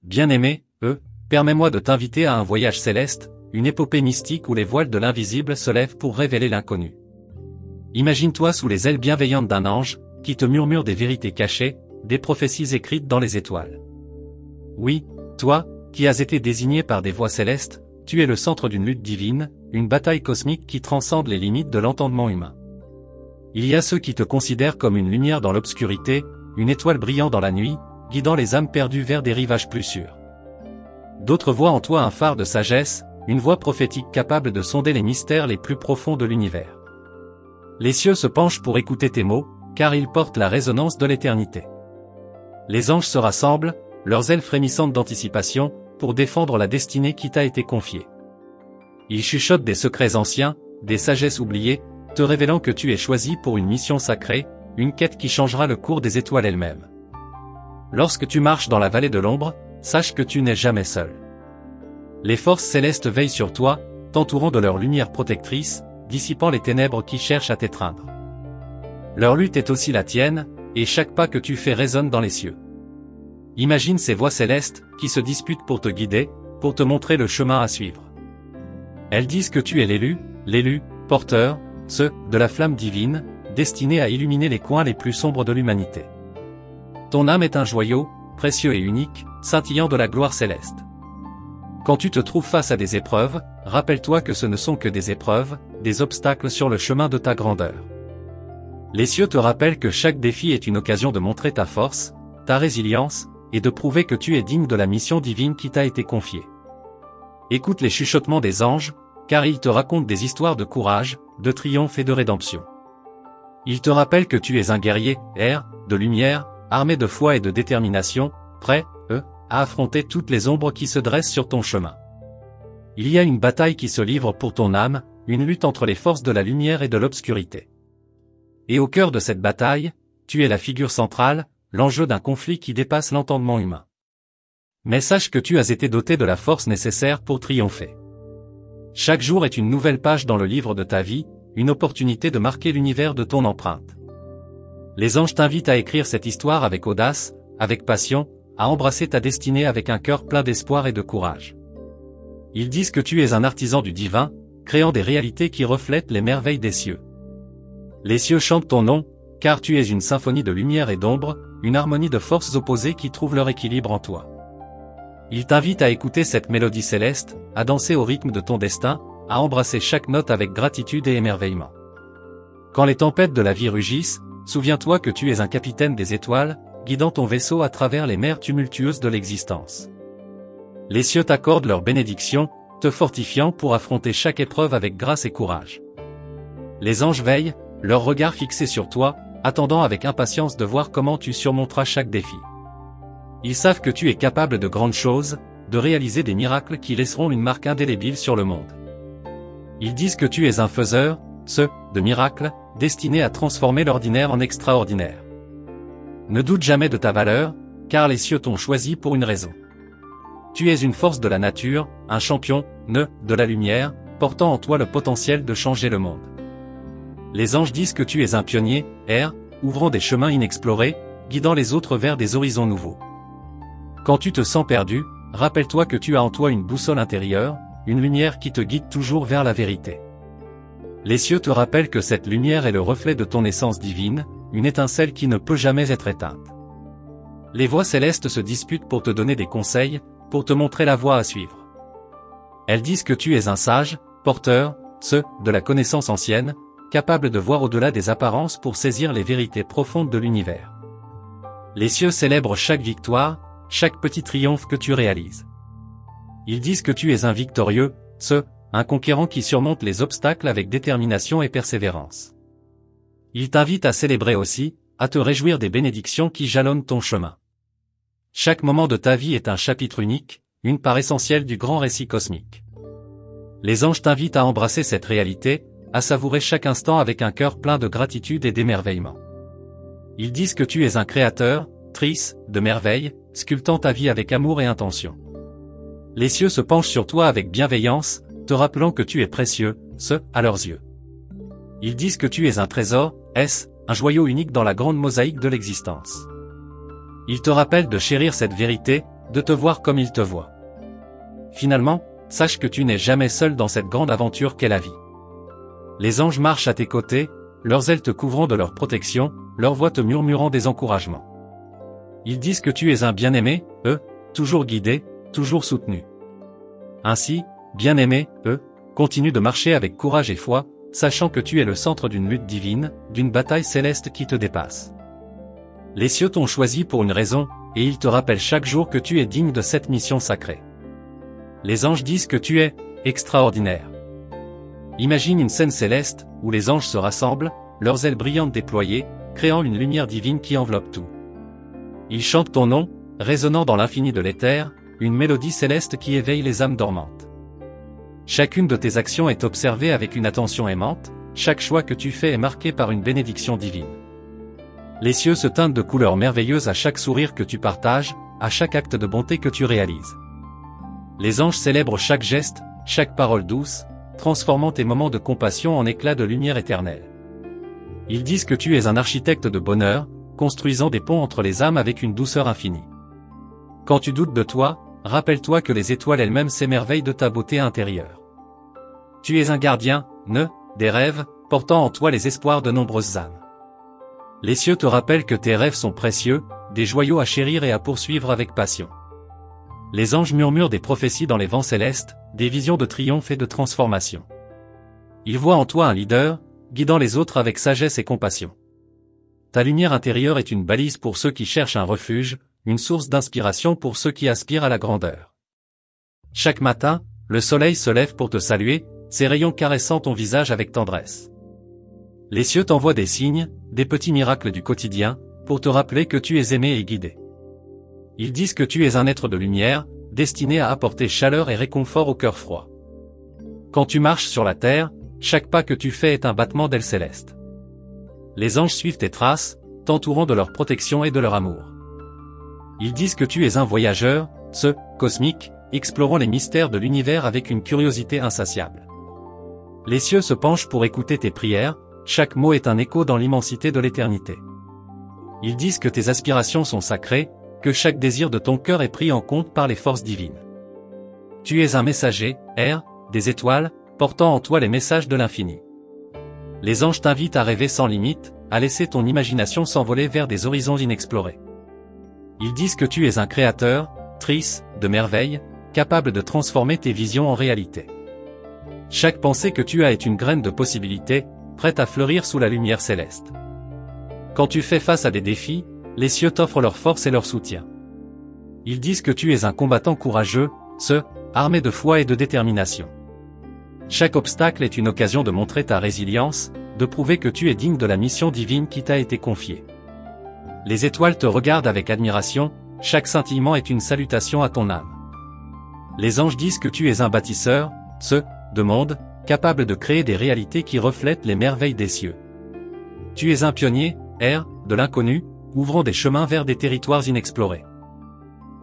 Bien-aimé, permets-moi de t'inviter à un voyage céleste, une épopée mystique où les voiles de l'invisible se lèvent pour révéler l'inconnu. Imagine-toi sous les ailes bienveillantes d'un ange, qui te murmure des vérités cachées, des prophéties écrites dans les étoiles. Oui, toi, qui as été désigné par des voix célestes, tu es le centre d'une lutte divine, une bataille cosmique qui transcende les limites de l'entendement humain. Il y a ceux qui te considèrent comme une lumière dans l'obscurité, une étoile brillant dans la nuit, guidant les âmes perdues vers des rivages plus sûrs. D'autres voient en toi un phare de sagesse, une voix prophétique capable de sonder les mystères les plus profonds de l'univers. Les cieux se penchent pour écouter tes mots, car ils portent la résonance de l'éternité. Les anges se rassemblent, leurs ailes frémissantes d'anticipation, pour défendre la destinée qui t'a été confiée. Ils chuchotent des secrets anciens, des sagesses oubliées, te révélant que tu es choisi pour une mission sacrée, une quête qui changera le cours des étoiles elles-mêmes. Lorsque tu marches dans la vallée de l'ombre, sache que tu n'es jamais seul. Les forces célestes veillent sur toi, t'entourant de leur lumière protectrice, dissipant les ténèbres qui cherchent à t'étreindre. Leur lutte est aussi la tienne, et chaque pas que tu fais résonne dans les cieux. Imagine ces voix célestes, qui se disputent pour te guider, pour te montrer le chemin à suivre. Elles disent que tu es l'élu, porteur, de la flamme divine, destiné à illuminer les coins les plus sombres de l'humanité. Ton âme est un joyau, précieux et unique, scintillant de la gloire céleste. Quand tu te trouves face à des épreuves, rappelle-toi que ce ne sont que des épreuves, des obstacles sur le chemin de ta grandeur. Les cieux te rappellent que chaque défi est une occasion de montrer ta force, ta résilience, et de prouver que tu es digne de la mission divine qui t'a été confiée. Écoute les chuchotements des anges, car ils te racontent des histoires de courage, de triomphe et de rédemption. Ils te rappellent que tu es un guerrier, de lumière, armé de foi et de détermination, prêt, à affronter toutes les ombres qui se dressent sur ton chemin. Il y a une bataille qui se livre pour ton âme, une lutte entre les forces de la lumière et de l'obscurité. Et au cœur de cette bataille, tu es la figure centrale, l'enjeu d'un conflit qui dépasse l'entendement humain. Mais sache que tu as été doté de la force nécessaire pour triompher. Chaque jour est une nouvelle page dans le livre de ta vie, une opportunité de marquer l'univers de ton empreinte. Les anges t'invitent à écrire cette histoire avec audace, avec passion, à embrasser ta destinée avec un cœur plein d'espoir et de courage. Ils disent que tu es un artisan du divin, créant des réalités qui reflètent les merveilles des cieux. Les cieux chantent ton nom, car tu es une symphonie de lumière et d'ombre, une harmonie de forces opposées qui trouvent leur équilibre en toi. Ils t'invitent à écouter cette mélodie céleste, à danser au rythme de ton destin, à embrasser chaque note avec gratitude et émerveillement. Quand les tempêtes de la vie rugissent, souviens-toi que tu es un capitaine des étoiles, guidant ton vaisseau à travers les mers tumultueuses de l'existence. Les cieux t'accordent leur bénédiction, te fortifiant pour affronter chaque épreuve avec grâce et courage. Les anges veillent, leur regard fixé sur toi, attendant avec impatience de voir comment tu surmonteras chaque défi. Ils savent que tu es capable de grandes choses, de réaliser des miracles qui laisseront une marque indélébile sur le monde. Ils disent que tu es un faiseur, de miracles, destiné à transformer l'ordinaire en extraordinaire. Ne doute jamais de ta valeur, car les cieux t'ont choisi pour une raison. Tu es une force de la nature, un champion, de la lumière, portant en toi le potentiel de changer le monde. Les anges disent que tu es un pionnier, ouvrant des chemins inexplorés, guidant les autres vers des horizons nouveaux. Quand tu te sens perdu, rappelle-toi que tu as en toi une boussole intérieure, une lumière qui te guide toujours vers la vérité. Les cieux te rappellent que cette lumière est le reflet de ton essence divine, une étincelle qui ne peut jamais être éteinte. Les voix célestes se disputent pour te donner des conseils, pour te montrer la voie à suivre. Elles disent que tu es un sage, porteur, de la connaissance ancienne, capable de voir au-delà des apparences pour saisir les vérités profondes de l'univers. Les cieux célèbrent chaque victoire, chaque petit triomphe que tu réalises. Ils disent que tu es un victorieux, un conquérant qui surmonte les obstacles avec détermination et persévérance. Ils t'invitent à célébrer aussi, à te réjouir des bénédictions qui jalonnent ton chemin. Chaque moment de ta vie est un chapitre unique, une part essentielle du grand récit cosmique. Les anges t'invitent à embrasser cette réalité, à savourer chaque instant avec un cœur plein de gratitude et d'émerveillement. Ils disent que tu es un créateur, de merveilles, sculptant ta vie avec amour et intention. Les cieux se penchent sur toi avec bienveillance, te rappelant que tu es précieux, à leurs yeux. Ils disent que tu es un trésor, un joyau unique dans la grande mosaïque de l'existence. Ils te rappellent de chérir cette vérité, de te voir comme il te voit. Finalement, sache que tu n'es jamais seul dans cette grande aventure qu'est la vie. Les anges marchent à tes côtés, leurs ailes te couvrant de leur protection, leur voix te murmurant des encouragements. Ils disent que tu es un bien-aimé, eux, toujours guidé, toujours soutenu. Ainsi, bien-aimé, eux, continue de marcher avec courage et foi, sachant que tu es le centre d'une lutte divine, d'une bataille céleste qui te dépasse. Les cieux t'ont choisi pour une raison, et ils te rappellent chaque jour que tu es digne de cette mission sacrée. Les anges disent que tu es extraordinaire. Imagine une scène céleste, où les anges se rassemblent, leurs ailes brillantes déployées, créant une lumière divine qui enveloppe tout. Ils chantent ton nom, résonnant dans l'infini de l'éther, une mélodie céleste qui éveille les âmes dormantes. Chacune de tes actions est observée avec une attention aimante, chaque choix que tu fais est marqué par une bénédiction divine. Les cieux se teintent de couleurs merveilleuses à chaque sourire que tu partages, à chaque acte de bonté que tu réalises. Les anges célèbrent chaque geste, chaque parole douce, transformant tes moments de compassion en éclats de lumière éternelle. Ils disent que tu es un architecte de bonheur, construisant des ponts entre les âmes avec une douceur infinie. Quand tu doutes de toi, rappelle-toi que les étoiles elles-mêmes s'émerveillent de ta beauté intérieure. Tu es un gardien, des rêves, portant en toi les espoirs de nombreuses âmes. Les cieux te rappellent que tes rêves sont précieux, des joyaux à chérir et à poursuivre avec passion. Les anges murmurent des prophéties dans les vents célestes, des visions de triomphe et de transformation. Ils voient en toi un leader, guidant les autres avec sagesse et compassion. Ta lumière intérieure est une balise pour ceux qui cherchent un refuge, une source d'inspiration pour ceux qui aspirent à la grandeur. Chaque matin, le soleil se lève pour te saluer, ses rayons caressant ton visage avec tendresse. Les cieux t'envoient des signes, des petits miracles du quotidien, pour te rappeler que tu es aimé et guidé. Ils disent que tu es un être de lumière, destiné à apporter chaleur et réconfort au cœur froid. Quand tu marches sur la terre, chaque pas que tu fais est un battement d'ailes célestes. Les anges suivent tes traces, t'entourant de leur protection et de leur amour. Ils disent que tu es un voyageur, cosmique, explorant les mystères de l'univers avec une curiosité insatiable. Les cieux se penchent pour écouter tes prières, chaque mot est un écho dans l'immensité de l'éternité. Ils disent que tes aspirations sont sacrées, que chaque désir de ton cœur est pris en compte par les forces divines. Tu es un messager, des étoiles, portant en toi les messages de l'infini. Les anges t'invitent à rêver sans limite, à laisser ton imagination s'envoler vers des horizons inexplorés. Ils disent que tu es un créateur, de merveilles, capable de transformer tes visions en réalité. Chaque pensée que tu as est une graine de possibilités, prête à fleurir sous la lumière céleste. Quand tu fais face à des défis, les cieux t'offrent leur force et leur soutien. Ils disent que tu es un combattant courageux, armé de foi et de détermination. Chaque obstacle est une occasion de montrer ta résilience, de prouver que tu es digne de la mission divine qui t'a été confiée. Les étoiles te regardent avec admiration, chaque scintillement est une salutation à ton âme. Les anges disent que tu es un bâtisseur, de monde, capable de créer des réalités qui reflètent les merveilles des cieux. Tu es un pionnier, de l'inconnu, ouvrant des chemins vers des territoires inexplorés.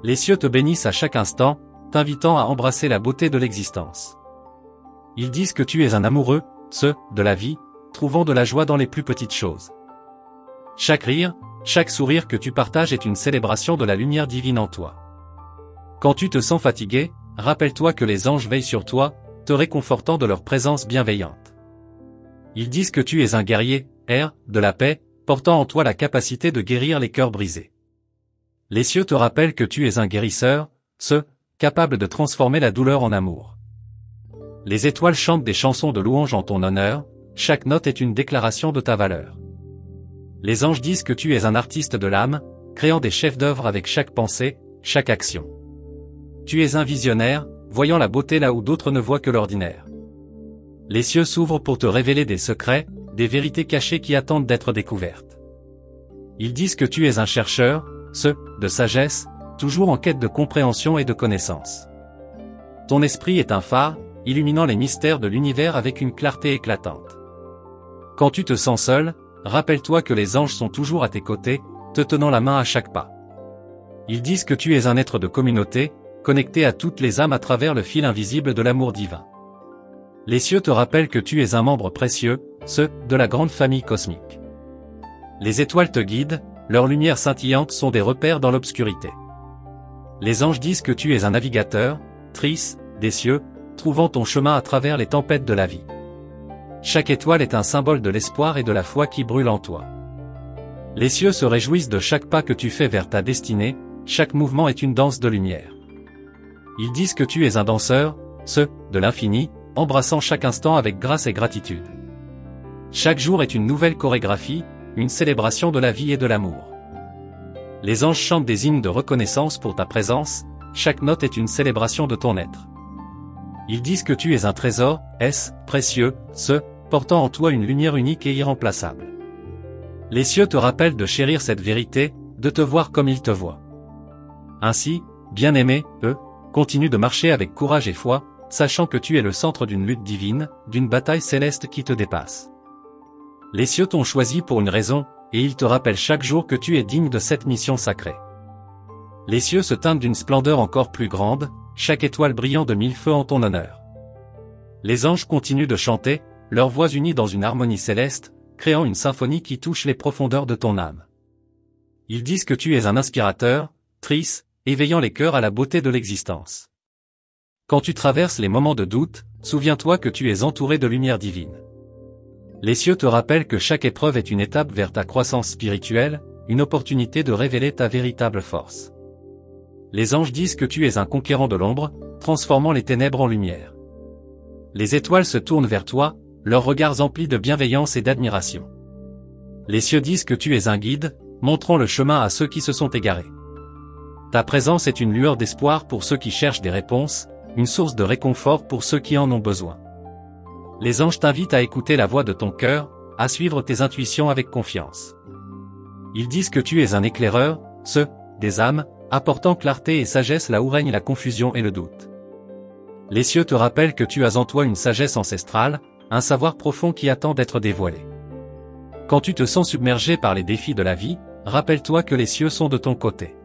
Les cieux te bénissent à chaque instant, t'invitant à embrasser la beauté de l'existence. Ils disent que tu es un amoureux, de la vie, trouvant de la joie dans les plus petites choses. Chaque rire, chaque sourire que tu partages est une célébration de la lumière divine en toi. Quand tu te sens fatigué, rappelle-toi que les anges veillent sur toi, te réconfortant de leur présence bienveillante. Ils disent que tu es un guerrier, de la paix, portant en toi la capacité de guérir les cœurs brisés. Les cieux te rappellent que tu es un guérisseur, capable de transformer la douleur en amour. Les étoiles chantent des chansons de louange en ton honneur, chaque note est une déclaration de ta valeur. Les anges disent que tu es un artiste de l'âme, créant des chefs-d'œuvre avec chaque pensée, chaque action. Tu es un visionnaire, voyant la beauté là où d'autres ne voient que l'ordinaire. Les cieux s'ouvrent pour te révéler des secrets, des vérités cachées qui attendent d'être découvertes. Ils disent que tu es un chercheur, de sagesse, toujours en quête de compréhension et de connaissance. Ton esprit est un phare, illuminant les mystères de l'univers avec une clarté éclatante. Quand tu te sens seul, rappelle-toi que les anges sont toujours à tes côtés, te tenant la main à chaque pas. Ils disent que tu es un être de communauté, connecté à toutes les âmes à travers le fil invisible de l'amour divin. Les cieux te rappellent que tu es un membre précieux, de la grande famille cosmique. Les étoiles te guident, leurs lumières scintillantes sont des repères dans l'obscurité. Les anges disent que tu es un navigateur, Tris, des cieux, trouvant ton chemin à travers les tempêtes de la vie. Chaque étoile est un symbole de l'espoir et de la foi qui brûle en toi. Les cieux se réjouissent de chaque pas que tu fais vers ta destinée, chaque mouvement est une danse de lumière. Ils disent que tu es un danseur, de l'infini, embrassant chaque instant avec grâce et gratitude. Chaque jour est une nouvelle chorégraphie, une célébration de la vie et de l'amour. Les anges chantent des hymnes de reconnaissance pour ta présence, chaque note est une célébration de ton être. Ils disent que tu es un trésor, précieux, portant en toi une lumière unique et irremplaçable. Les cieux te rappellent de chérir cette vérité, de te voir comme ils te voient. Ainsi, bien-aimés, eux, continuent de marcher avec courage et foi, sachant que tu es le centre d'une lutte divine, d'une bataille céleste qui te dépasse. Les cieux t'ont choisi pour une raison, et ils te rappellent chaque jour que tu es digne de cette mission sacrée. Les cieux se teintent d'une splendeur encore plus grande, chaque étoile brillant de mille feux en ton honneur. Les anges continuent de chanter, leurs voix unies dans une harmonie céleste, créant une symphonie qui touche les profondeurs de ton âme. Ils disent que tu es un inspirateur, Tris, éveillant les cœurs à la beauté de l'existence. Quand tu traverses les moments de doute, souviens-toi que tu es entouré de lumière divine. Les cieux te rappellent que chaque épreuve est une étape vers ta croissance spirituelle, une opportunité de révéler ta véritable force. Les anges disent que tu es un conquérant de l'ombre, transformant les ténèbres en lumière. Les étoiles se tournent vers toi, leurs regards emplis de bienveillance et d'admiration. Les cieux disent que tu es un guide, montrant le chemin à ceux qui se sont égarés. Ta présence est une lueur d'espoir pour ceux qui cherchent des réponses, une source de réconfort pour ceux qui en ont besoin. Les anges t'invitent à écouter la voix de ton cœur, à suivre tes intuitions avec confiance. Ils disent que tu es un éclaireur, des âmes, apportant clarté et sagesse là où règne la confusion et le doute. Les cieux te rappellent que tu as en toi une sagesse ancestrale, un savoir profond qui attend d'être dévoilé. Quand tu te sens submergé par les défis de la vie, rappelle-toi que les cieux sont de ton côté.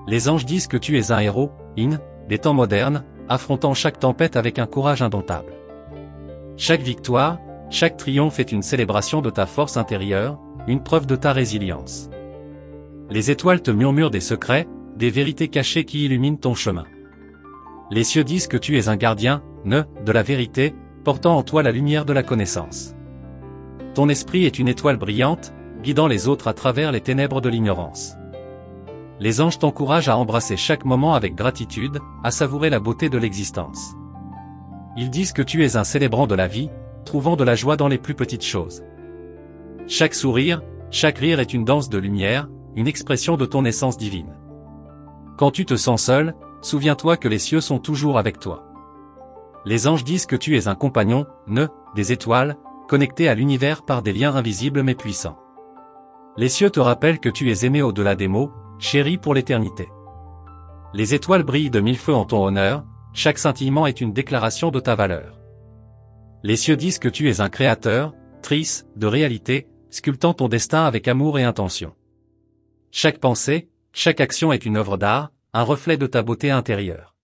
Les anges disent que tu es un héros, des temps modernes, affrontant chaque tempête avec un courage indomptable. Chaque victoire, chaque triomphe est une célébration de ta force intérieure, une preuve de ta résilience. Les étoiles te murmurent des secrets, des vérités cachées qui illuminent ton chemin. Les cieux disent que tu es un gardien, de la vérité, portant en toi la lumière de la connaissance. Ton esprit est une étoile brillante, guidant les autres à travers les ténèbres de l'ignorance. Les anges t'encouragent à embrasser chaque moment avec gratitude, à savourer la beauté de l'existence. Ils disent que tu es un célébrant de la vie, trouvant de la joie dans les plus petites choses. Chaque sourire, chaque rire est une danse de lumière, une expression de ton essence divine. Quand tu te sens seul, souviens-toi que les cieux sont toujours avec toi. Les anges disent que tu es un compagnon, des étoiles, connecté à l'univers par des liens invisibles mais puissants. Les cieux te rappellent que tu es aimé au-delà des mots, chéri pour l'éternité. Les étoiles brillent de mille feux en ton honneur, chaque scintillement est une déclaration de ta valeur. Les cieux disent que tu es un créateur, Tris, de réalité, sculptant ton destin avec amour et intention. Chaque pensée, chaque action est une œuvre d'art, un reflet de ta beauté intérieure.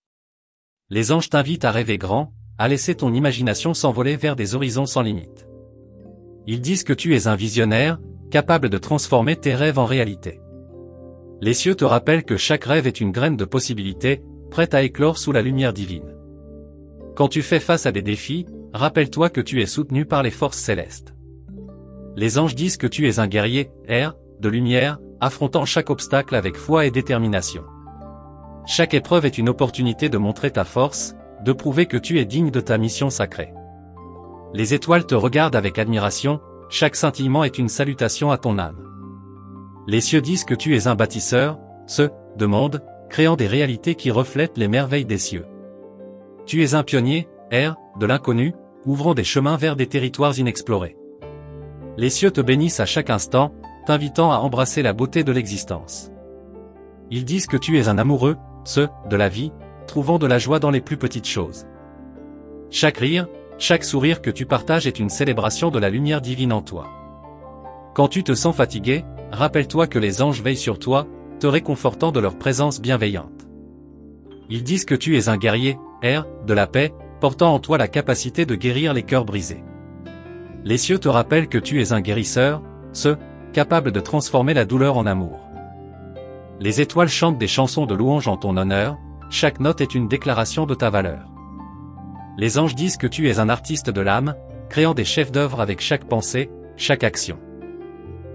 Les anges t'invitent à rêver grand, à laisser ton imagination s'envoler vers des horizons sans limite. Ils disent que tu es un visionnaire, capable de transformer tes rêves en réalité. Les cieux te rappellent que chaque rêve est une graine de possibilités, prête à éclore sous la lumière divine. Quand tu fais face à des défis, rappelle-toi que tu es soutenu par les forces célestes. Les anges disent que tu es un guerrier, de lumière, affrontant chaque obstacle avec foi et détermination. Chaque épreuve est une opportunité de montrer ta force, de prouver que tu es digne de ta mission sacrée. Les étoiles te regardent avec admiration, chaque scintillement est une salutation à ton âme. Les cieux disent que tu es un bâtisseur, de monde, créant des réalités qui reflètent les merveilles des cieux. Tu es un pionnier, de l'inconnu, ouvrant des chemins vers des territoires inexplorés. Les cieux te bénissent à chaque instant, t'invitant à embrasser la beauté de l'existence. Ils disent que tu es un amoureux, de la vie, trouvant de la joie dans les plus petites choses. Chaque rire, chaque sourire que tu partages est une célébration de la lumière divine en toi. Quand tu te sens fatigué, rappelle-toi que les anges veillent sur toi, te réconfortant de leur présence bienveillante. Ils disent que tu es un guerrier, de la paix, portant en toi la capacité de guérir les cœurs brisés. Les cieux te rappellent que tu es un guérisseur, capable de transformer la douleur en amour. Les étoiles chantent des chansons de louange en ton honneur, chaque note est une déclaration de ta valeur. Les anges disent que tu es un artiste de l'âme, créant des chefs-d'œuvre avec chaque pensée, chaque action.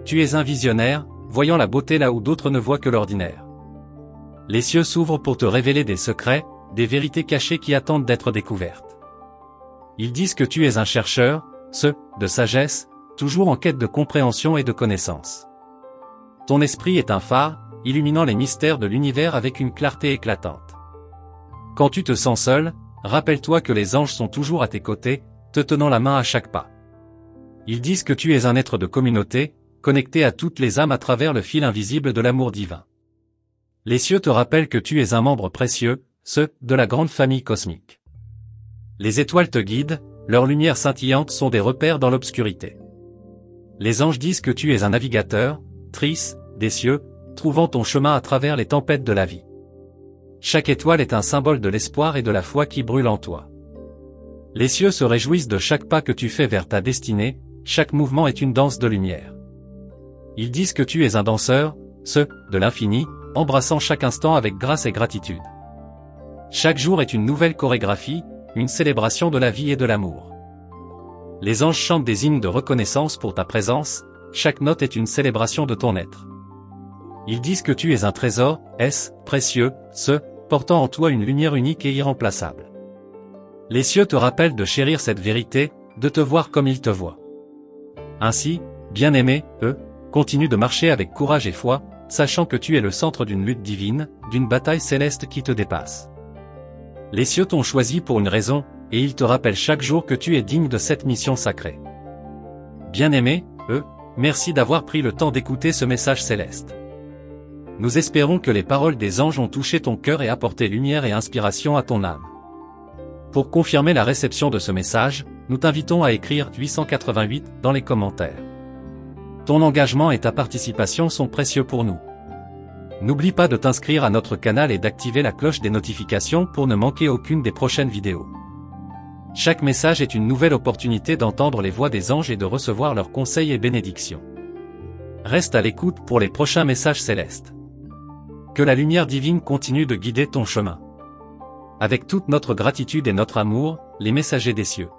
Tu es un visionnaire, voyant la beauté là où d'autres ne voient que l'ordinaire. Les cieux s'ouvrent pour te révéler des secrets, des vérités cachées qui attendent d'être découvertes. Ils disent que tu es un chercheur, de sagesse, toujours en quête de compréhension et de connaissance. Ton esprit est un phare, illuminant les mystères de l'univers avec une clarté éclatante. Quand tu te sens seul, rappelle-toi que les anges sont toujours à tes côtés, te tenant la main à chaque pas. Ils disent que tu es un être de communauté, connecté à toutes les âmes à travers le fil invisible de l'amour divin. Les cieux te rappellent que tu es un membre précieux, de la grande famille cosmique. Les étoiles te guident, leurs lumières scintillantes sont des repères dans l'obscurité. Les anges disent que tu es un navigateur, des cieux, trouvant ton chemin à travers les tempêtes de la vie. Chaque étoile est un symbole de l'espoir et de la foi qui brûle en toi. Les cieux se réjouissent de chaque pas que tu fais vers ta destinée, chaque mouvement est une danse de lumière. Ils disent que tu es un danseur, de l'infini, embrassant chaque instant avec grâce et gratitude. Chaque jour est une nouvelle chorégraphie, une célébration de la vie et de l'amour. Les anges chantent des hymnes de reconnaissance pour ta présence, chaque note est une célébration de ton être. Ils disent que tu es un trésor, précieux, portant en toi une lumière unique et irremplaçable. Les cieux te rappellent de chérir cette vérité, de te voir comme ils te voient. Ainsi, bien-aimé, continue de marcher avec courage et foi, sachant que tu es le centre d'une lutte divine, d'une bataille céleste qui te dépasse. Les cieux t'ont choisi pour une raison, et ils te rappellent chaque jour que tu es digne de cette mission sacrée. Bien-aimé, merci d'avoir pris le temps d'écouter ce message céleste. Nous espérons que les paroles des anges ont touché ton cœur et apporté lumière et inspiration à ton âme. Pour confirmer la réception de ce message, nous t'invitons à écrire 888 dans les commentaires. Ton engagement et ta participation sont précieux pour nous. N'oublie pas de t'inscrire à notre canal et d'activer la cloche des notifications pour ne manquer aucune des prochaines vidéos. Chaque message est une nouvelle opportunité d'entendre les voix des anges et de recevoir leurs conseils et bénédictions. Reste à l'écoute pour les prochains messages célestes. Que la lumière divine continue de guider ton chemin. Avec toute notre gratitude et notre amour, les messagers des cieux.